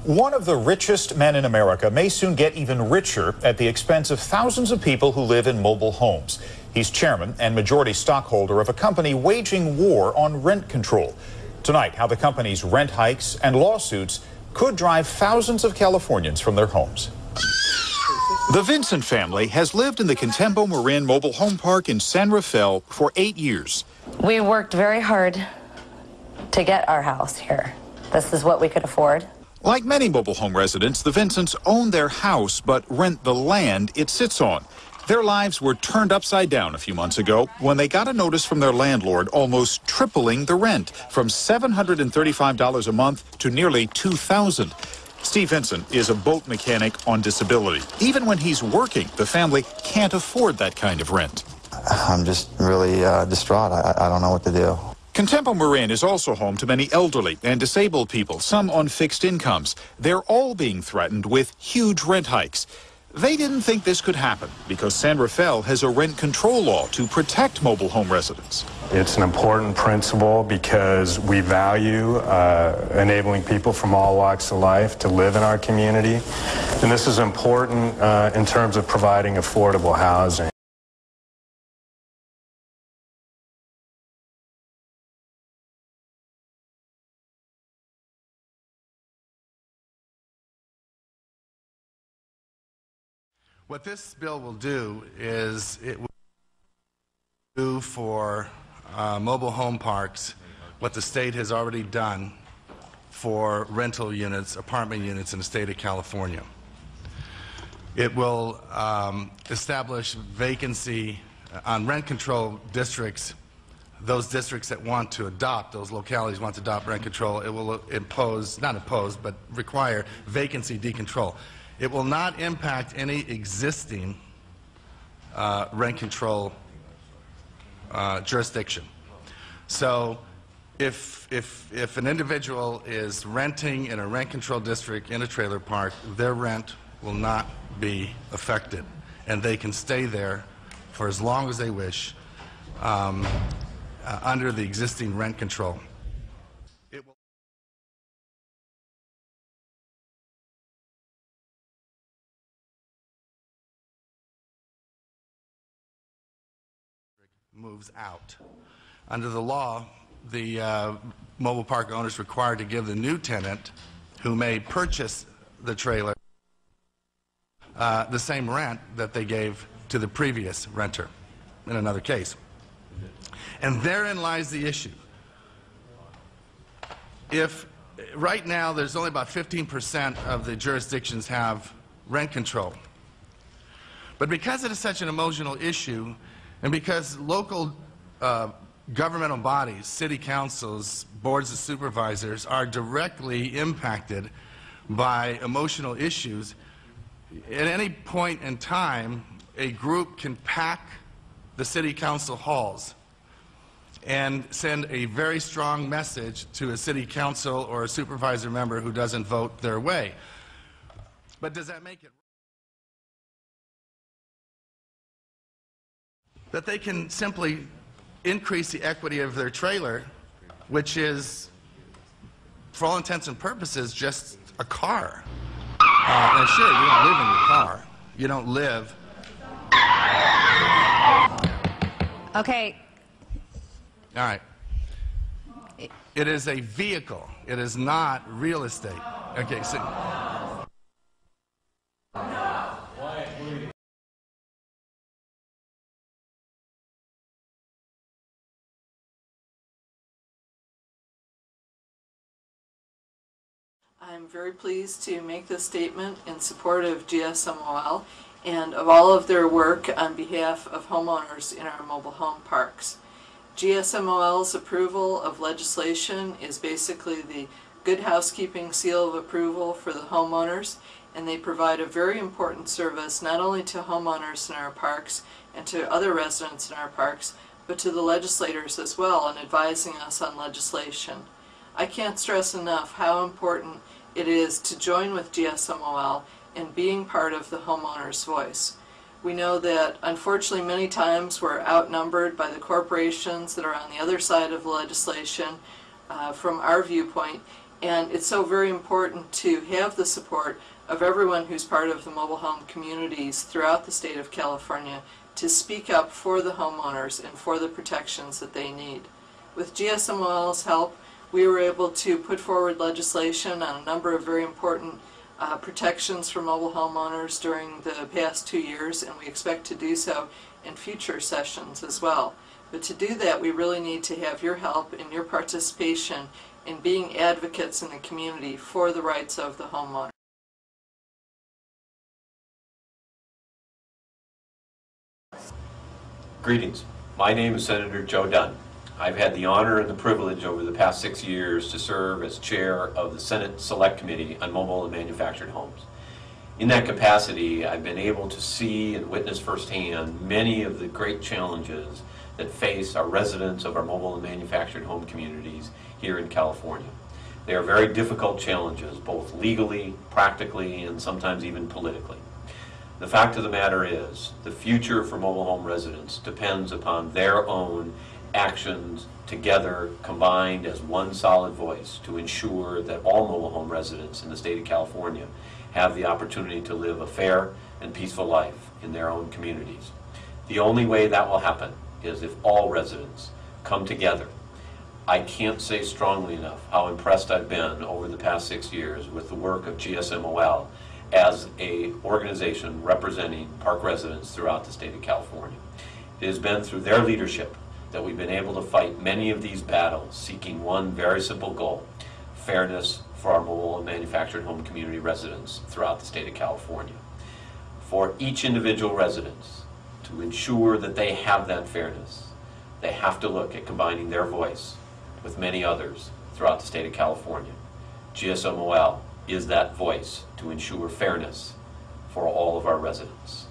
One of the richest men in America may soon get even richer at the expense of thousands of people who live in mobile homes. He's chairman and majority stockholder of a company waging war on rent control. Tonight, how the company's rent hikes and lawsuits could drive thousands of Californians from their homes. The Vincent family has lived in the Contempo Marin Mobile Home Park in San Rafael for 8 years. We worked very hard to get our house here. This is what we could afford. Like many mobile home residents, the Vincents own their house but rent the land it sits on. Their lives were turned upside down a few months ago when they got a notice from their landlord almost tripling the rent from $735 a month to nearly $2,000. Steve Vincent is a boat mechanic on disability. Even when he's working, the family can't afford that kind of rent. I'm just really distraught. I don't know what to do. Contempo Marin is also home to many elderly and disabled people, some on fixed incomes. They're all being threatened with huge rent hikes. They didn't think this could happen because San Rafael has a rent control law to protect mobile home residents. It's an important principle because we value enabling people from all walks of life to live in our community. And this is important in terms of providing affordable housing. What this bill will do is it will do for mobile home parks what the state has already done for rental units, apartment units in the state of California. It will establish vacancy on rent control districts, those districts that want to adopt, those localities want to adopt rent control. It will impose, not impose, but require vacancy decontrol. It will not impact any existing rent control jurisdiction. So if an individual is renting in a rent control district in a trailer park, their rent will not be affected, and they can stay there for as long as they wish under the existing rent control. Moves out. Under the law, the mobile park owner is required to give the new tenant who may purchase the trailer the same rent that they gave to the previous renter in another case. And therein lies the issue. If right now there's only about 15% of the jurisdictions have rent control, but because it is such an emotional issue, and because local governmental bodies, city councils, boards of supervisors are directly impacted by emotional issues, at any point in time, a group can pack the city council halls and send a very strong message to a city council or a supervisor member who doesn't vote their way. But does that make it that they can simply increase the equity of their trailer, which is, for all intents and purposes, just a car? And sure, you don't live in your car. You don't live. Okay. All right. It is a vehicle. It is not real estate. Okay, so. I'm very pleased to make this statement in support of GSMOL and of all of their work on behalf of homeowners in our mobile home parks. GSMOL's approval of legislation is basically the good housekeeping seal of approval for the homeowners, and they provide a very important service not only to homeowners in our parks and to other residents in our parks, but to the legislators as well in advising us on legislation. I can't stress enough how important it is to join with GSMOL in being part of the homeowner's voice. We know that unfortunately many times we're outnumbered by the corporations that are on the other side of the legislation from our viewpoint, And it's so very important to have the support of everyone who's part of the mobile home communities throughout the state of California to speak up for the homeowners and for the protections that they need. With GSMOL's help, we were able to put forward legislation on a number of very important protections for mobile homeowners during the past 2 years, and we expect to do so in future sessions as well. But to do that, we really need to have your help and your participation in being advocates in the community for the rights of the homeowner. Greetings. My name is Senator Joe Dunn. I've had the honor and the privilege over the past 6 years to serve as chair of the Senate Select Committee on Mobile and Manufactured Homes. In that capacity, I've been able to see and witness firsthand many of the great challenges that face our residents of our mobile and manufactured home communities here in California. They are very difficult challenges, both legally, practically, and sometimes even politically. The fact of the matter is, the future for mobile home residents depends upon their own actions together, combined as one solid voice to ensure that all mobile home residents in the state of California have the opportunity to live a fair and peaceful life in their own communities. The only way that will happen is if all residents come together. I can't say strongly enough how impressed I've been over the past 6 years with the work of GSMOL as an organization representing park residents throughout the state of California. It has been through their leadership that we've been able to fight many of these battles, seeking one very simple goal: fairness for our mobile and manufactured home community residents throughout the state of California. For each individual resident to ensure that they have that fairness, they have to look at combining their voice with many others throughout the state of California. GSMOL is that voice to ensure fairness for all of our residents.